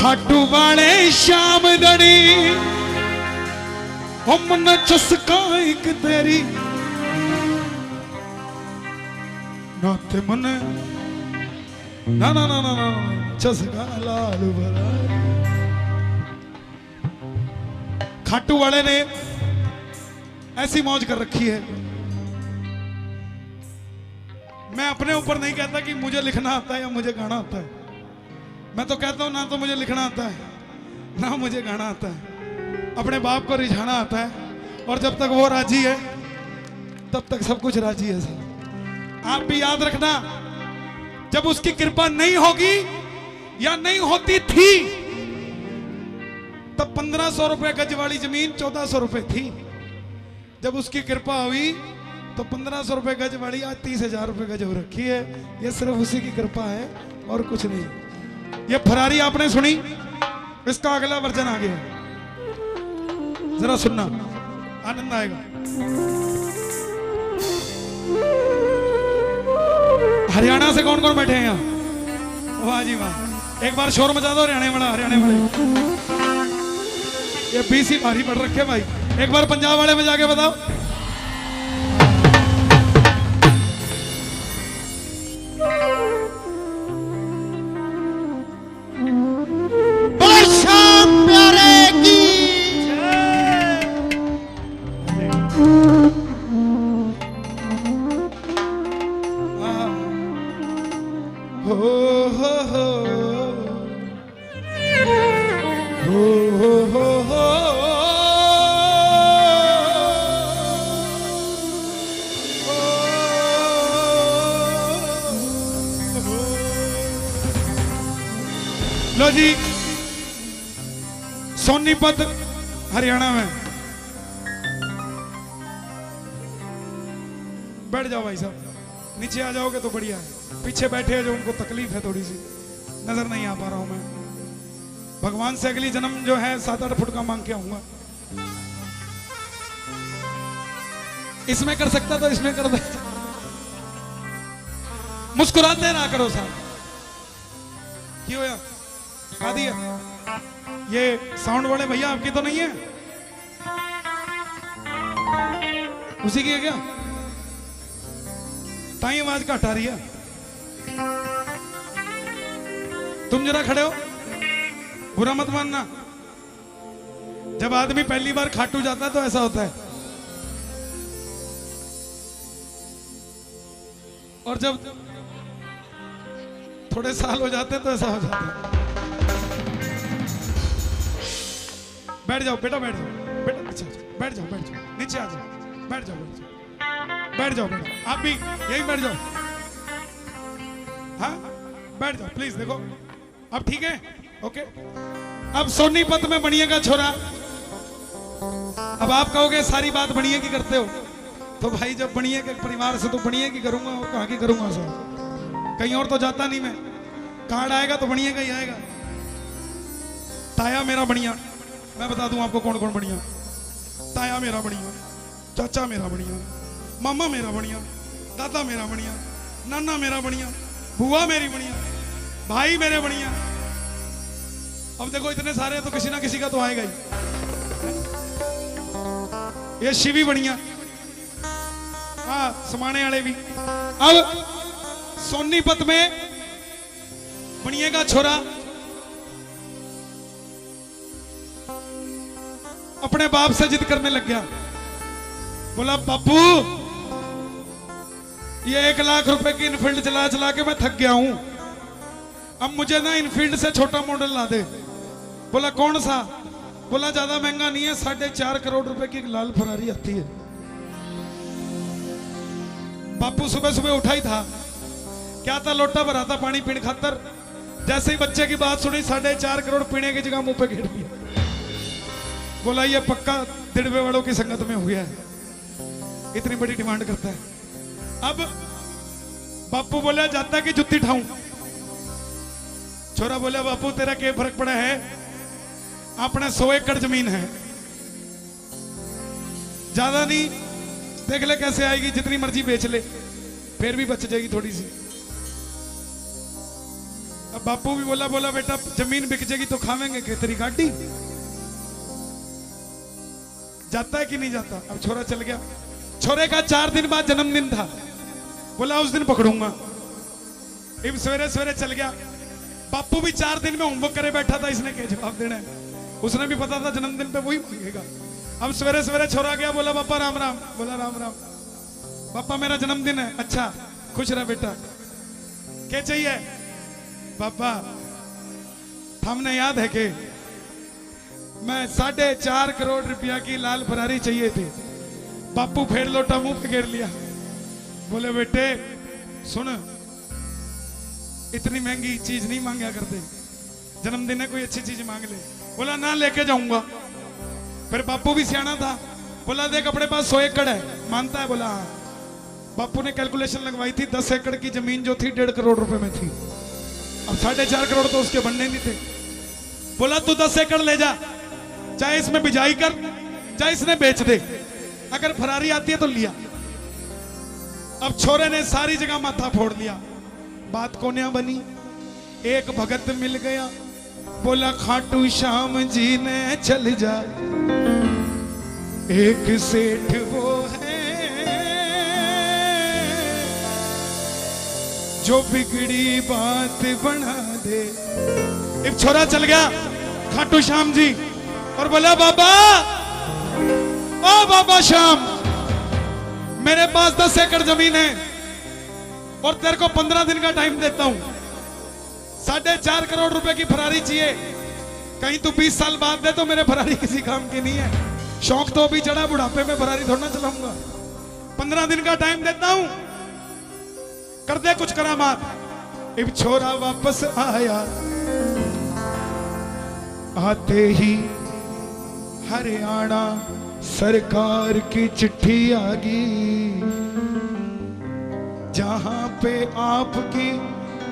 खाटू वाले श्याम दड़ी मन चस्का एक तेरी नाते मन ना ना ना ना ना चस्का लाल भरा। खाटू वाले ने ऐसी मौज कर रखी है। मैं अपने ऊपर नहीं कहता कि मुझे लिखना आता है या मुझे गाना आता है। मैं तो कहता हूं ना तो मुझे लिखना आता है ना मुझे गाना आता है। अपने बाप को रिझाना आता है और जब तक वो राजी है तब तक सब कुछ राजी है सर। आप भी याद रखना, जब उसकी कृपा नहीं होगी या नहीं होती थी तब 1500 रुपए गज वाली जमीन 1400 रुपए थी। जब उसकी कृपा हुई तो 1500 रुपए गज वाली आज 30,000 रुपए गज हो रखी है। ये सिर्फ उसी की कृपा है और कुछ नहीं। ये फरारी आपने सुनी, इसका अगला वर्जन आ गया, जरा सुनना, आनंद आएगा। हरियाणा से कौन कौन बैठे हैं यहाँ? वाह जी वाह, एक बार शोर मचा दो हरियाणा वाला, हरियाणा वाले। ये बीसी भारी पड़ रखे भाई। एक बार पंजाब वाले में जाके बताओ। लो जी, सोनीपत हरियाणा में। बैठ जाओ भाई साहब, नीचे आ जाओगे तो बढ़िया है। पीछे बैठे हैं जो उनको तकलीफ है, थोड़ी सी नजर नहीं आ पा रहा हूं मैं। भगवान से अगली जन्म जो है 7-8 फुट का मांग के आऊंगा। इसमें कर सकता तो इसमें कर दे। मुस्कुराते रहा करो साहब। क्यों यार खा दिया? ये साउंड वाले भैया आपकी तो नहीं है? उसी की है क्या? ताई आवाज घट आ रही है। तुम जरा खड़े हो, बुरा मत मानना। जब आदमी पहली बार खाटू जाता है तो ऐसा होता है, और जब थोड़े साल हो जाते हैं तो ऐसा हो जाता है। बैठ जाओ बेटा, बैठ जाओ बेटा, अच्छा बैठ जाओ, बैठ जाओ, नीचे आ जाओ, बैठ जाओ, बैठ जाओ, बैठ जाओ बेटा, आप भी यही बैठ जाओ। हाँ बैठ जाओ प्लीज। देखो अब ठीक है, ओके। अब सोनीपत में बनिएगा छोरा। अब आप कहोगे सारी बात बनिए की करते हो, तो भाई जब बनिए के परिवार से तो बनिए की करूंगा, और कहाँ की करूंगा सर? कहीं और तो जाता नहीं मैं। कार्ड आएगा तो बनिए का ही आएगा। ताया मेरा बढ़िया, मैं बता दूं आपको कौन कौन बढ़िया। ताया मेरा बढ़िया, चाचा मेरा बढ़िया, मामा मेरा बढ़िया, दादा मेरा बढ़िया, नाना मेरा बढ़िया, बुआ मेरी बढ़िया, भाई मेरे बढ़िया। अब देखो इतने सारे तो किसी ना किसी का तो आएगा ही। ये शिवी बढ़िया, हाँ समाने वाले भी। अब सोनीपत में बनिएगा छोरा, अपने बाप से जिद करने लग गया। बोला बापू ये 1 लाख रुपए की इनफील्ड चला चला के मैं थक गया हूं, अब मुझे ना इनफील्ड से छोटा मॉडल ला दे। बोला कौन सा? बोला ज्यादा महंगा नहीं है, 4.5 करोड़ रुपए की लाल फरारी आती है। बापू सुबह सुबह उठा ही था, क्या था, लोटा भरा था पानी पीने खातर। जैसे ही बच्चे की बात सुनी 4.5 करोड़ पीने की जगह मुंह पे घेर दिया। बोला ये पक्का दिड़बे वालों की संगत में हो गया है, इतनी बड़ी डिमांड करता है। अब बापू बोला जाता कि जुत्ती ठाऊं। छोरा बोला बापू तेरा क्या फर्क पड़ा है, अपने 100 एकड़ जमीन है, ज्यादा नहीं, देख ले कैसे आएगी, जितनी मर्जी बेच ले फिर भी बच जाएगी थोड़ी सी। अब बापू भी बोला बोला बेटा जमीन बिक जाएगी तो खावेंगे कि तेरी गाड़ी। जाता है कि नहीं जाता। अब छोरा चल गया। छोरे का 4 दिन बाद जन्मदिन था। बोला उस दिन पकड़ूंगा। अब सवेरे सवेरे चल गया। बापू भी 4 दिन में होमवर्क करे बैठा था, इसने क्या जवाब देना है। उसने भी पता था जन्मदिन पे वही मांगेगा। अब सवेरे सवेरे छोरा गया, बोला पापा राम राम। बोला राम राम। पापा मेरा जन्मदिन है। अच्छा खुश रह बेटा, क्या चाहिए। पापा हमने याद है कि मैं 4.5 करोड़ रुपया की लाल फरारी चाहिए थी। बापू फेर लोटा मुंह पे गिर लिया। बोले बेटे सुन, इतनी महंगी चीज नहीं मांगा करते, जन्मदिन है कोई अच्छी चीज मांग ले। बोला ना लेके जाऊंगा। फिर बापू भी सियाना था। बोला देख अपने पास 100 एकड़ है, मानता है। बोला हाँ। बापू ने कैलकुलेशन लगवाई थी, 10 एकड़ की जमीन जो थी 1.5 करोड़ रुपए में थी। अब 4.5 करोड़ तो उसके बनने नहीं थे। बोला तू 10 एकड़ ले जा, चाहे इसमें बिजाई कर चाहे इसने बेच दे, अगर फरारी आती है तो लिया। अब छोरे ने सारी जगह माथा फोड़ लिया। बात कोन्या बनी। एक भगत मिल गया, बोला खाटू श्याम जी ने चल जा। एक सेठ वो है जो बिगड़ी बात बना दे। एक छोरा चल गया खाटू श्याम जी और बोला बाबा, ओ बाबा श्याम, मेरे पास 10 एकड़ जमीन है और तेरे को 15 दिन का टाइम देता हूं। 4.5 करोड़ रुपए की फरारी चाहिए। कहीं तू 20 साल बाद दे तो मेरे फरारी किसी काम की नहीं है। शौक तो अभी चढ़ा, बुढ़ापे में फरारी थोड़ा ना चलाऊंगा। 15 दिन का टाइम देता हूं, कर दे कुछ करामात। एक छोरा वापस आया। आते ही हरियाणा सरकार की चिट्ठी आ गई, जहां पे आपकी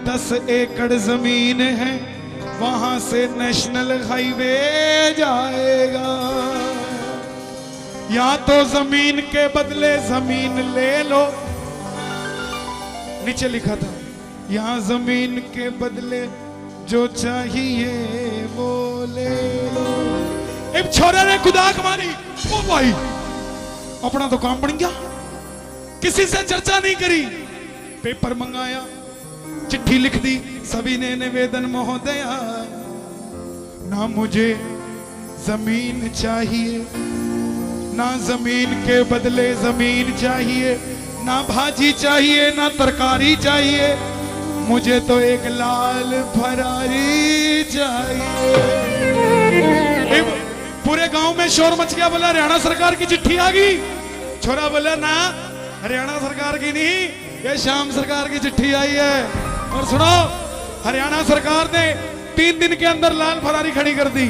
10 एकड़ जमीन है वहां से नेशनल हाईवे जाएगा। या तो जमीन के बदले जमीन ले लो, नीचे लिखा था यहां जमीन के बदले जो चाहिए वो ले लो। एक छोरे ने कुदाक मारी। ओ भाई अपना तो काम बन गया, किसी से चर्चा नहीं करी। पेपर मंगाया, चिट्ठी लिख दी। सभी ने निवेदन महोदया, ना मुझे जमीन चाहिए, ना जमीन के बदले जमीन चाहिए, ना भाजी चाहिए, ना तरकारी चाहिए, मुझे तो एक लाल फरारी चाहिए। पूरे गांव में शोर मच गया। बोला हरियाणा सरकार की चिट्ठी आ गई। छोरा बोला ना हरियाणा सरकार की नहीं, ये श्याम सरकार की चिट्ठी आई है। और सुनो, हरियाणा सरकार ने 3 दिन के अंदर लाल फरारी खड़ी कर दी।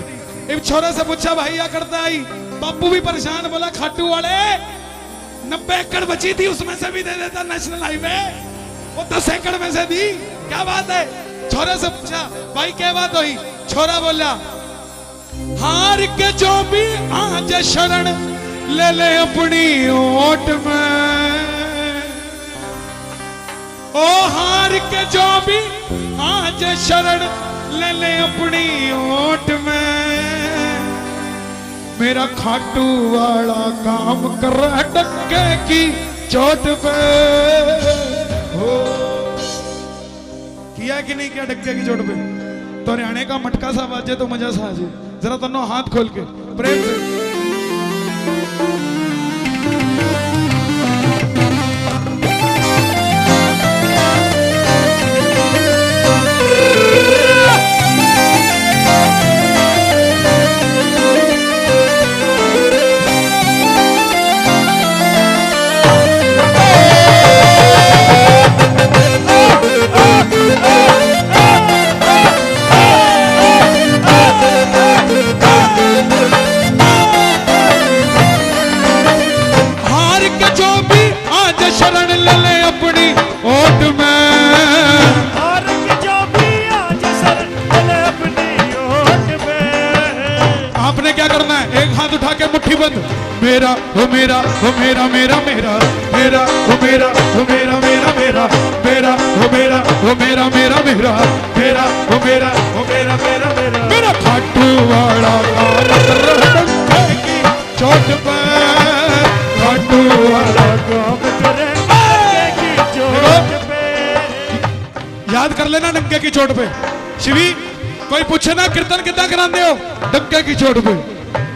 एक छोरे से पूछा भाई क्या करता आई। बापू भी परेशान। बोला खाटू वाले 90 एकड़ बची थी, उसमें से भी दे देता नेशनल हाईवे, वो 10 एकड़ में से दी। क्या बात है। छोरे से पूछा भाई क्या बात हुई। छोरा बोला हार के जो भी आज शरण ले ले अपनी ओट में, ओ हार के जो भी आज शरण ले ले अपनी ओट में, मेरा खाटू वाला काम कर रहा डक्के की चोट पे। हो किया कि नहीं किया डक्के की चोट पे। तो हरियाणे का मटका सा बाजे तो मजा सा आ जाए। जरा तन्नो हाथ खोल के प्रेम से। आपने क्या करना है, एक हाथ उठा के मुट्ठी बंद, मेरा हो मेरा हो मेरा मेरा मेरा मेरा हो मेरा हो मेरा मेरा मेरा मेरा हो मेरा हो मेरा मेरा मेरा मेरा हो मेरा हो मेरा मेरा मेरा मेरा खाटू वाला डंके की चोट पे, खाटू वाला काम करे डंके की चोट पे। याद कर लेना डंके की चोट पे। शिवी कोई पूछे ना कीर्तन कितना कराते हो, डंके की चोट पे।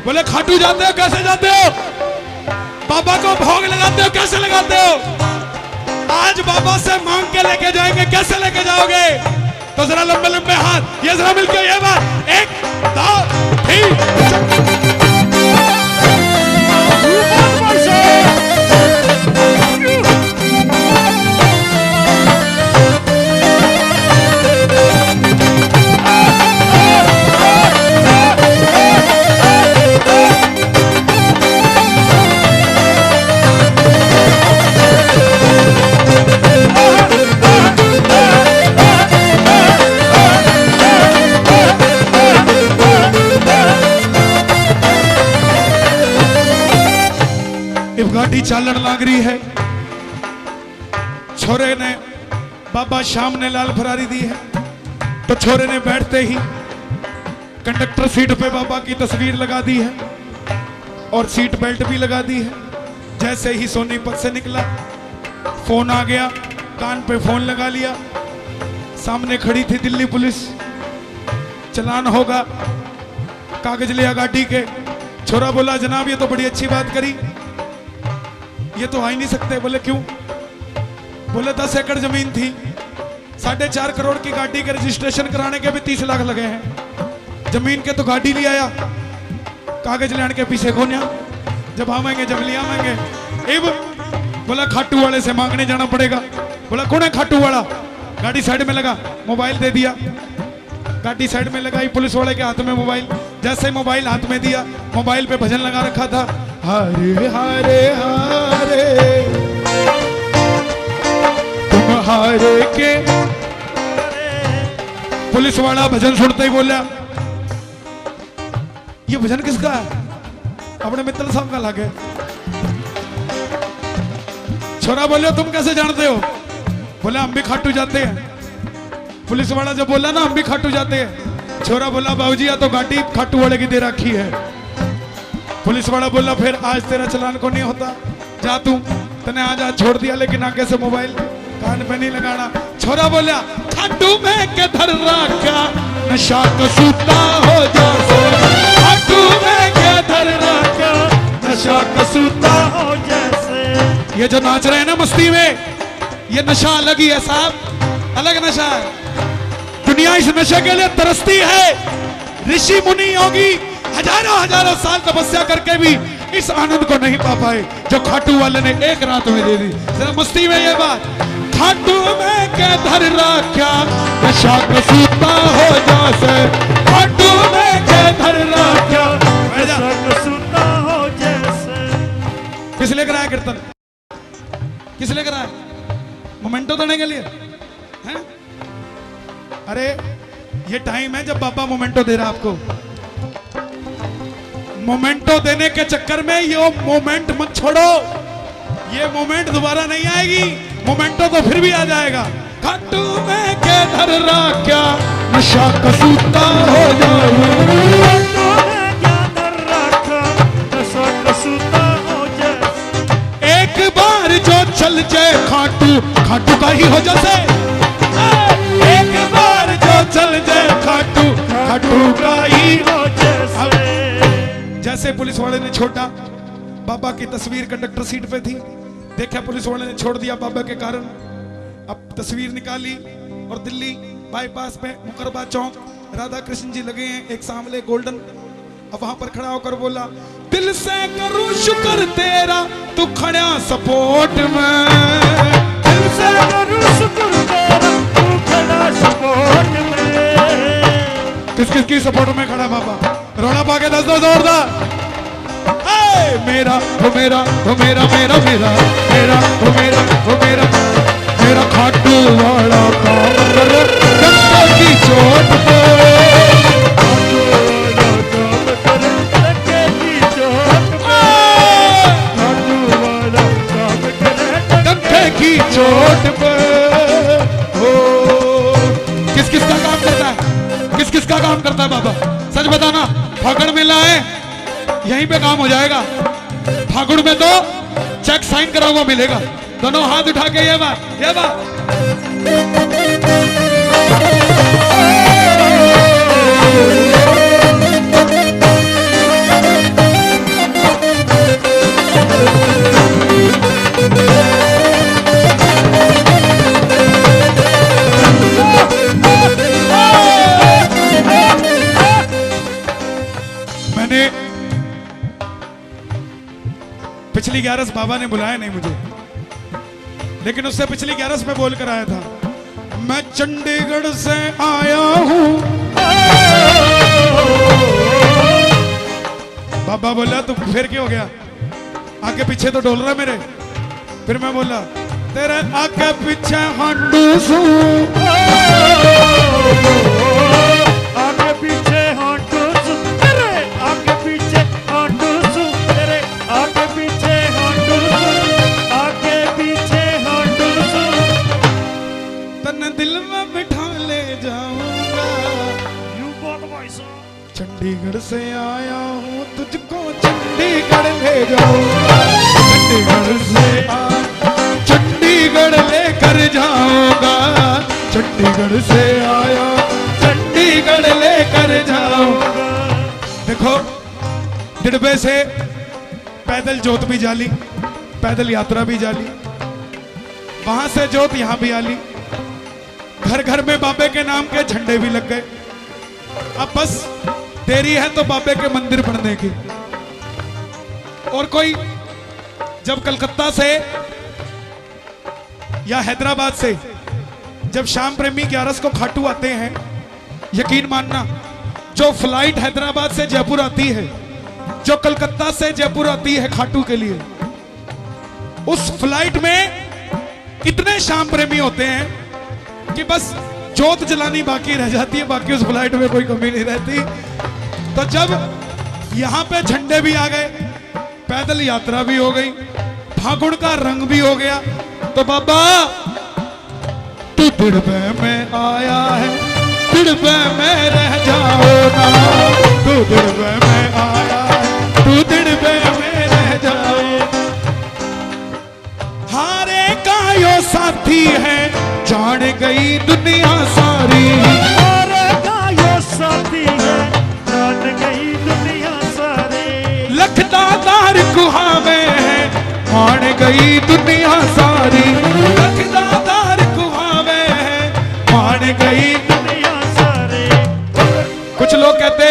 बोले खाटू जाते हो, कैसे जाते हो, बाबा को भोग लगाते हो, कैसे लगाते हो, आज बाबा से मांग के लेके जाएंगे, कैसे लेके जाओगे, तो जरा लंबे लंबे हाथ, ये जरा मिलकर ये बात, 1 2 3। गाड़ी चालन लाग रही है, छोरे ने बाबा श्याम ने लाल फरारी दी है, तो छोरे ने बैठते ही कंडक्टर सीट पे बाबा की तस्वीर लगा दी है और सीट बेल्ट भी लगा दी है। जैसे ही सोनीपत से निकला, फोन आ गया, कान पे फोन लगा लिया, सामने खड़ी थी दिल्ली पुलिस, चलान होगा, कागज लिया गाड़ी के। छोरा बोला जनाब ये तो बड़ी अच्छी बात करी, ये तो आ ही नहीं सकते। बोले क्यों? बोले 10 एकड़ जमीन थी, 4.5 करोड़ की गाड़ी के रजिस्ट्रेशन कराने के भी 30 लाख लगे हैं, जमीन के तो गाड़ी ले आया, कागज लेने के पीछे खोनिया, जब आवेंगे जब ले आवेंगे। बोला खाटू वाले से मांगने जाना पड़ेगा। बोला कौन है खाटू वाला? गाड़ी साइड में लगा, मोबाइल दे दिया, गाड़ी साइड में लगाई, पुलिस वाले के हाथ में मोबाइल, जैसे ही मोबाइल हाथ में दिया, मोबाइल पे भजन लगा रखा था, हरे हरे हरे तुम हारे के। पुलिस वाला भजन सुनते ही बोला ये भजन किसका है? अपने मित्तल साहब का लगे। छोरा बोले तुम कैसे जानते हो? बोला हम भी खाटू जाते हैं। पुलिस वाला जब बोला ना हम भी खाटू जाते हैं, छोरा बोला बाबूजी या तो गाड़ी खाटू वाले की दे रखी है। पुलिस वाला बोला फिर आज तेरा चलान को नहीं होता, जा तू, तने आज छोड़ दिया, लेकिन आगे से मोबाइल कान पे नहीं लगाना। छोरा बोला खाटू में के धर रखा नशा कसूता हो जैसे, खाटू में के धर रखा नशा कसूता हो जैसे। ये जो नाच रहे हैं ना मस्ती में, ये नशा अलग ही है साहब, अलग नशा है। दुनिया इस नशे के लिए तरसती है। ऋषि मुनि योगी हजारों साल तपस्या करके भी इस आनंद को नहीं पा पाए जो खाटू वाले ने एक रात में दे दी। जरा मस्ती में ये बात, खाटू में के धर रखा नशा कसूता हो जैसे, खाटू में के धर रखा नशा कसूता हो जैसे। किस लिए कराया कीर्तन? किस लिए कराया? मोमेंटो देने के लिए हैं? अरे ये टाइम है जब बाबा मोमेंटो दे रहा आपको। मोमेंटो देने के चक्कर में ये मोमेंट मत छोड़ो, ये मोमेंट दोबारा नहीं आएगी, मोमेंटो तो फिर भी आ जाएगा। खाटू में के धर रखा नशा कसूता हो जाए, एक बार जो चल जाए खाटू, खाटू का ही हो जैसे, एक बार जो चल जाए खाटू, खाटू का ही हो जैसे। जैसे पुलिस वाले ने छोड़ा, बाबा की तस्वीर कंडक्टर सीट पे थी, देखा पुलिस वाले ने छोड़ दिया बाबा के कारण। अब तस्वीर निकाली और दिल्ली बाईपास पे मुकरबा चौक राधा कृष्ण जी लगे हैं, एक सामने गोल्डन। अब वहां पर खड़ा होकर बोला दिल से करूं शुक्र तेरा तू खड़ा सपोर्ट में, दिल से करूं शुक्र तेरा तू खड़ा सपोर्ट में। किस किस की सपोर्ट में खड़ा बाबा? रोना पाके 10 जोरदार। मेरा हो मेरा हो मेरा मेरा मेरा मेरा हो मेरा हो मेरा मेरा खाटू वाला काम कर डंडा की चोट पे, खाटू वाला काम कर बताना फागुन में लाए, यहीं पे काम हो जाएगा। फागुन में तो चेक साइन करा हुआ मिलेगा। दोनों हाथ उठा के ये बात मैंने पिछली 11 बाबा ने बुलाया नहीं मुझे, लेकिन उससे पिछली 11 में बोल कर आया था, मैं चंडीगढ़ से आया हूं। बाबा बोला तू फिर क्या हो गया, आगे पीछे तो डोल रहा मेरे। फिर मैं बोला तेरे आगे पीछे हंडूसू, आगे पीछे हंडूसू, तेरे आगे पीछे हंडूसू, तेरे आगे पीछे हंडूसू, आगे पीछे हंडूसू, तन्ने दिल में बिठा ले जाऊंगा। यू बहुत वॉइस। चंडीगढ़ से आया हूँ तुझको चंडीगढ़ ले जाऊंगा, चंडीगढ़ से चंडीगढ़ लेकर जाऊंगा, चंडीगढ़ से आया चंडीगढ़ लेकर जाऊंगा। देखो दिड़बे से पैदल जोत भी जाली, पैदल यात्रा भी जाली, वहां से जोत यहां भी आली, घर घर में बाबे के नाम के झंडे भी लग गए। अब बस देरी है तो बाबे के मंदिर बनने की। और कोई जब कलकत्ता से या हैदराबाद से जब श्याम प्रेमी 11 को खाटू आते हैं, यकीन मानना जो फ्लाइट हैदराबाद से जयपुर आती है, जो कलकत्ता से जयपुर आती है खाटू के लिए, उस फ्लाइट में इतने श्याम प्रेमी होते हैं कि बस जोत जलानी बाकी रह जाती है, बाकी उस फ्लाइट में कोई कमी नहीं रहती। तो जब यहां पे झंडे भी आ गए, पैदल यात्रा भी हो गई, फागुन का रंग भी हो गया, तो बाबा तू दिड़बे में आया है, दिड़बे में रह जाओ ना, तू दिड़बे में आया है, तू दिड़बे में रह जाओ। हारे का यो साथी है जान गई दुनिया सारी, हारे का यो साथी है जान गई दुनिया सारी, लखदादार कुहावे है मान गई दुनिया सारी, लखदादार कुहावे है मान गई दुनिया सारी। कुछ लोग कहते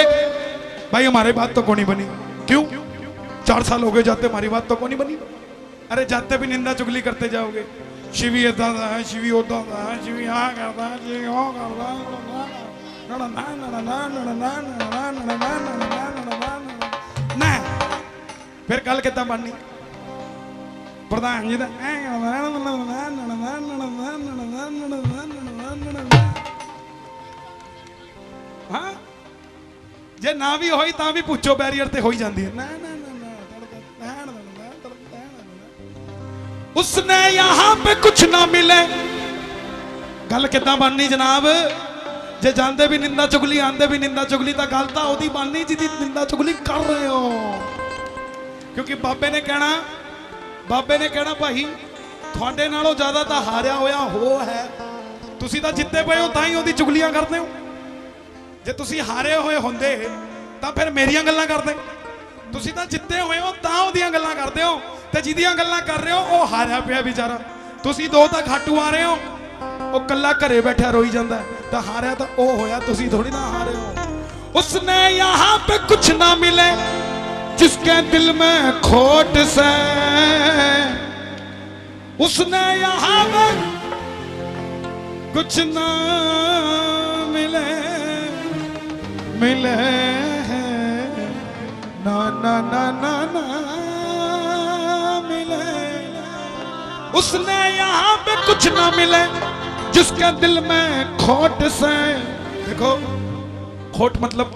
भाई हमारी बात तो कौन नहीं बनी, क्यों 4 साल हो गए जाते हमारी बात तो कौन नहीं बनी। अरे जाते भी निंदा चुगली करते जाओगे, शिवी ऐसा है, शिवी होता है, शिवी यहाँ करता है, शिवी वो करता है, फिर कल कितना बननी प्रधान जी हाँ जे ना भी होई ता भी पूछो बैरियर ते हो ही जाती है। उसने यहां पे कुछ ना मिले, गल कितना बननी जनाब, जे जानते भी निंदा चुगली आंदे भी निंदा चुगली, तो गल तो ओदी बननी जिदी निंदा चुगली कर रहे हो। क्योंकि बाबे ने कहना भाई थोड़े नालों ज्यादा तो हारिया होया हो है, तुसी तो जितने पे हो ताई ओदी चुगलियां करते हो। जे तुसी हारे हुए होंदे तां फिर मेरियां गल्लां करदे, तुसी तो जितने हुए हो तां ओदियां गल्लां करदे हो, ते जिदियां गल्लां कर रहे हो वो हारिया पिया बेचारा। तुसी 2 तो खाटू आ रहे हो, वो कल्ला घरे बैठा रोई जांदा है, तो हारिया तो वो होया, तुसी थोड़ी ना हारे हो। उसने यहाँ पे कुछ ना मिले जिसके दिल में खोट से, उसने यहाँ पे कुछ ना मिले मिले ना ना ना ना ना मिले, उसने यहाँ पे कुछ ना मिले जिसके दिल में खोट से। देखो खोट मतलब,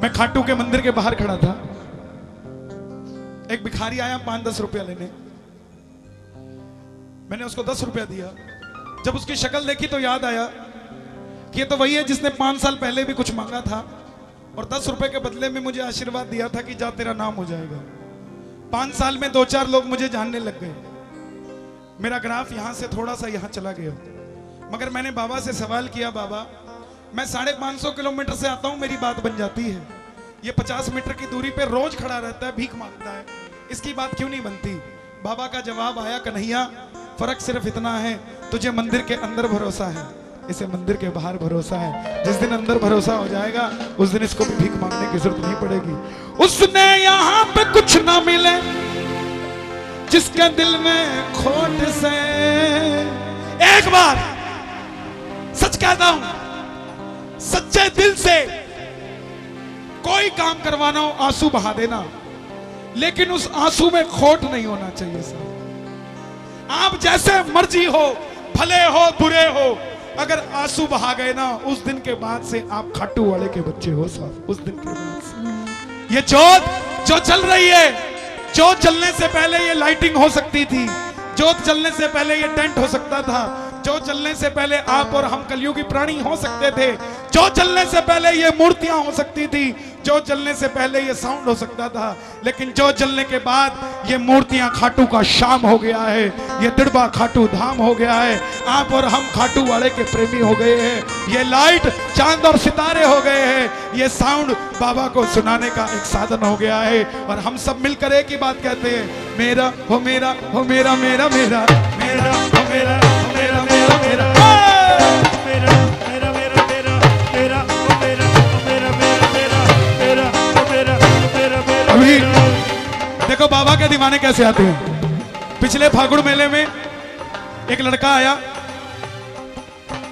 मैं खाटू के मंदिर के बाहर खड़ा था, एक भिखारी आया 5-10 रुपया लेने, मैंने उसको 10 रुपया दिया। जब उसकी शक्ल देखी तो याद आया कि ये तो वही है जिसने 5 साल पहले भी कुछ मांगा था और 10 रुपए के बदले में मुझे आशीर्वाद दिया था कि जा तेरा नाम हो जाएगा। 5 साल में 2-4 लोग मुझे जानने लग गए। मेरा ग्राफ यहां से थोड़ा सा यहां चला गया। मगर मैंने बाबा से सवाल किया, बाबा मैं 550 किलोमीटर से आता हूं, मेरी बात बन जाती है। ये 50 मीटर की दूरी पे रोज खड़ा रहता है, भीख मांगता है, इसकी बात क्यों नहीं बनती? बाबा का जवाब आया, कन्हैया फर्क सिर्फ इतना है, तुझे मंदिर के अंदर भरोसा है, इसे मंदिर के बाहर भरोसा है। जिस दिन अंदर भरोसा हो जाएगा उस दिन इसको भी भीख मांगने की जरूरत नहीं पड़ेगी। उसने यहाँ पे कुछ ना मिले जिसके दिल में खोट से, एक बार सच कहता हूं, सच्चे दिल से कोई काम करवाना हो आंसू बहा देना, लेकिन उस आंसू में खोट नहीं होना चाहिए सर। आप जैसे मर्जी हो, भले हो बुरे हो, अगर आंसू बहा गए ना, उस दिन के बाद से आप खाटू वाले के बच्चे हो साहब। उस दिन के बाद से ये जोत जो चल रही है, जोत जलने से पहले ये लाइटिंग हो सकती थी, जोत जलने से पहले ये टेंट हो सकता था, जोत जलने से पहले आप और हम कलयुगी प्राणी हो सकते थे, जोत जलने से पहले ये मूर्तियां हो सकती थी, जोत जलने से पहले ये साउंड हो सकता था, लेकिन जोत जलने के बाद ये मूर्तियां खाटू का शाम हो गया है, ये दिड़बा खाटू धाम हो गया है। आप और हम खाटू वाले के प्रेमी हो गए हैं, ये लाइट चांद और सितारे हो गए हैं, ये साउंड बाबा को सुनाने का एक साधन हो गया है। और हम सब मिलकर एक ही बात कहते हैं, मेरा हो मेरा हो मेरा मेरा मेरा मेरा हो मेरा हो मेरा मेरा मेरा मेरा मेरा मेरा मेरा मेरा ओ मेरा ओ मेरा मेरा मेरा मेरा ओ मेरा ओ मेरा मेरा। अभी देखो बाबा के दीवाने कैसे आते हैं। पिछले फागुड़ मेले में एक लड़का आया,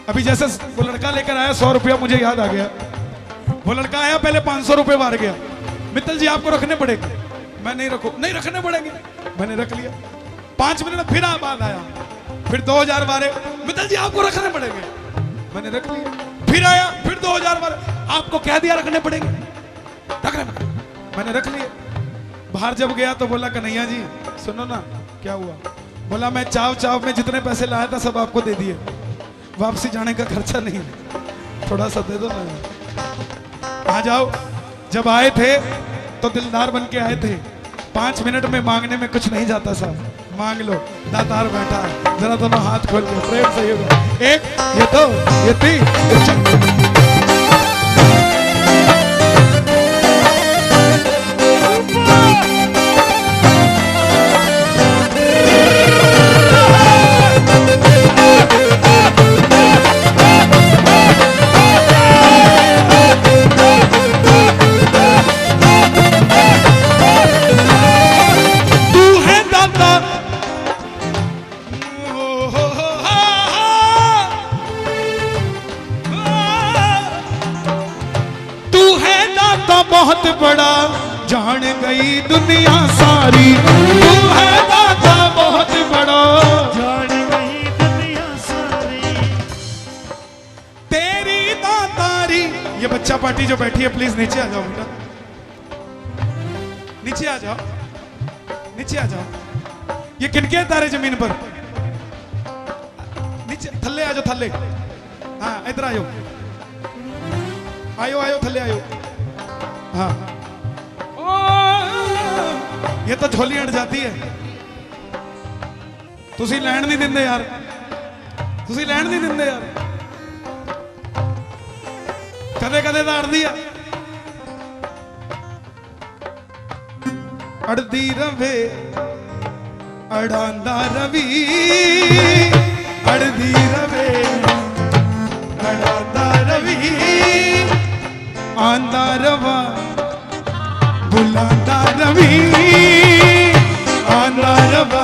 अभी जैसे वो लड़का लेकर आया 100 रुपया, मुझे याद आ गया। वो लड़का आया, पहले 500 रुपए मार गया, मित्तल जी आपको रखने पड़ेंगे। मैं नहीं रखू, नहीं रखने पड़ेंगे, मैंने रख लिया। 5 मिनट फिर बाद आया, फिर 2000 मारे, मित्तल जी आपको रखने पड़ेंगे, मैंने रख लिया। फिर आया, फिर 2000 मारे, आपको कह दिया रखने पड़ेंगे, रखने पड़ेंगे, मैंने रख लिया। बाहर जब गया तो बोला, कन्हैया जी सुनो ना क्या हुआ? बोला मैं चाव चाव में जितने पैसे लाया था सब आपको दे दिए, वापसी जाने का खर्चा नहीं, थोड़ा सा दे दो ना। आ जाओ। जब आए थे तो दिलदार बन के आए थे, 5 मिनट में मांगने में कुछ नहीं जाता साहब, मांग लो, दातार बैठा है, जरा दोनों हाथ खोल के प्रेम से होगा, एक ये दो ये 3 ये 4। बहुत बड़ा जान गई दुनिया सारी, तू है दाता बहुत बड़ा जान गई दुनिया सारी, तेरी दातारी। ये बच्चा पार्टी जो बैठी है प्लीज नीचे आ जाओ बेटा, नीचे आ जाओ, नीचे आ जाओ। ये किनके तारे जमीन पर? नीचे थल्ले आ जाओ, थल्ले। हाँ इधर आयो, आयो आयो थल्ले आयो। हाँ ये तो झोली अड़ जाती है, तुसी लैंड नहीं दिंदे यार, तुसी लैंड नहीं दिंदे यार, कदे कदे तो अड़दी है, अड़दी रवे अड़ांदा रवि, अड़दी रवे अड़ांदा रवि, आंदा रवा बुलांदा रवि, आंदा रवा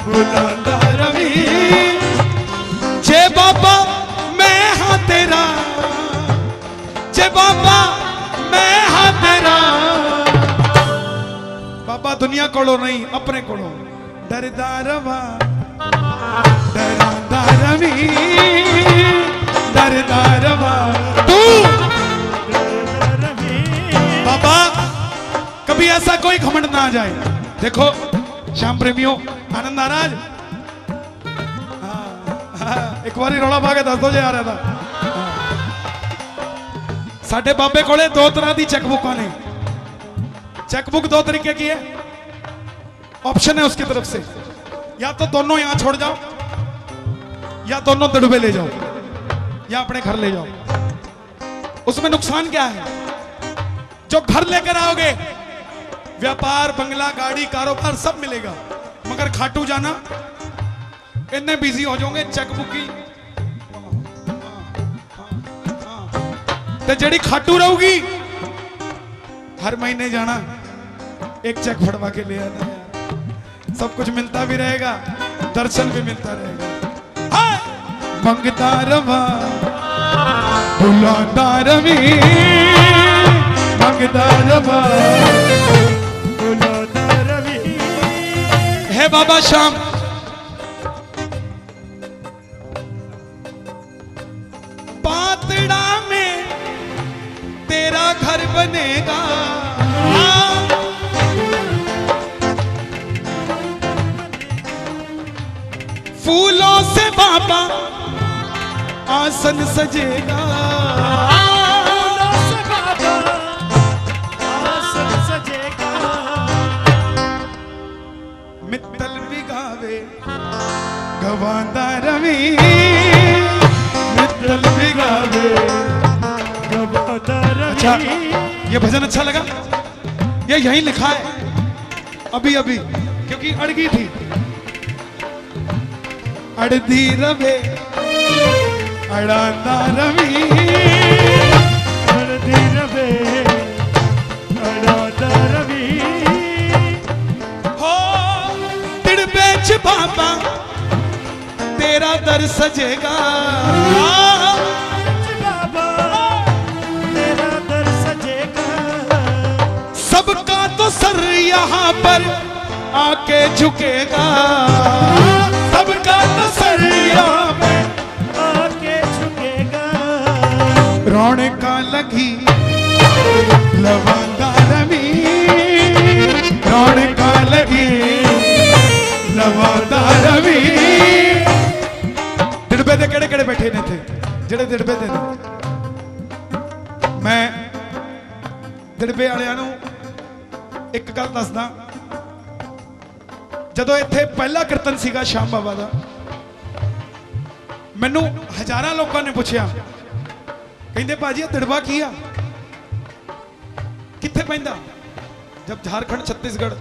बुलांदा रवि। जे बाबा मैं हाँ तेरा, जे बाबा मैं हाँ तेरा। बाबा दुनिया कोलो नहीं अपने कोलो, डरदा रवा डरांदा रवि, डरदा रवा तू। बाबा कभी ऐसा कोई घमंड ना आ जाए। देखो श्याम प्रेमियों, आनंद आ रहा है? एक बार रोड़ा भागे 10 बजे आ रहा था। साडे बाबे कोले दो तरह की चेकबुक ने। चेकबुक दो तरीके की है, ऑप्शन है उसकी तरफ से, या तो दोनों यहां छोड़ जाओ, या दोनों दड़बे ले जाओ, या अपने घर ले जाओ। उसमें नुकसान क्या है? जो घर लेकर आओगे व्यापार, बंगला, गाड़ी, कारोबार सब मिलेगा, मगर खाटू जाना इतने बिजी हो जाओगे चेकबुक की। तो जड़ी खाटू रहूगी हर महीने जाना, एक चेक फड़वा के ले आना यार, सब कुछ मिलता भी रहेगा, दर्शन भी मिलता रहेगा। मंगता रवा बुलाता रवि, मंगता रवा बुलाता रवि। है बाबा श्याम, पातड़ा में तेरा घर बनेगा, फूलों से बाबा आसन सजेगा, फूलों से बाबा आसन सजेगा। मित्तल भी गावे गवांदा रवि, मित्तल भी गावे गवांदा रवि। अच्छा, ये भजन अच्छा लगा? ये यहीं लिखा है अभी अभी, क्योंकि अड़गी थी। अड़दी रवे अड़ांदा रवि, अड़दी रवे अड़ांदा रवि। हो तिड़बे च बाबा तेरा दर सजेगा, बाबा तेरा दर सजेगा। सबका तो सर यहाँ पर आके झुकेगा, सबका तो सर यहाँ पर आके झुकेगा। रौनका लगी लवंगा रवि, रौनका लगी लवंगा रवि। दिड़बे दे केड़े केड़े बैठे ने थे, जेड़े दिड़बे दे ने। मैं दिड़बे वालियां नूं एक गल दसदा, जदों इत्थे पहला कीर्तन सीगा श्याम बाबा दा, मैनू हजारां लोगों ने पूछया, कहंदे भाजी दिड़बा की आ, कित्थे पैंदा? जब झारखंड, छत्तीसगढ़,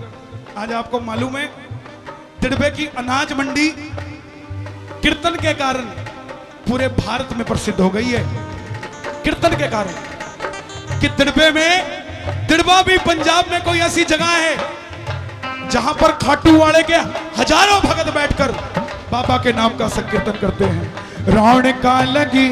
आज आपको मालूम है दिड़बे की अनाज मंडी कीर्तन के कारण पूरे भारत में प्रसिद्ध हो गई है। कीर्तन के कारण कि दिड़बे में, दिड़बा भी पंजाब में कोई ऐसी जगह है जहां पर खाटू वाले के हजारों भगत बैठकर बाबा के नाम का संकीर्तन करते हैं। रौनका लगी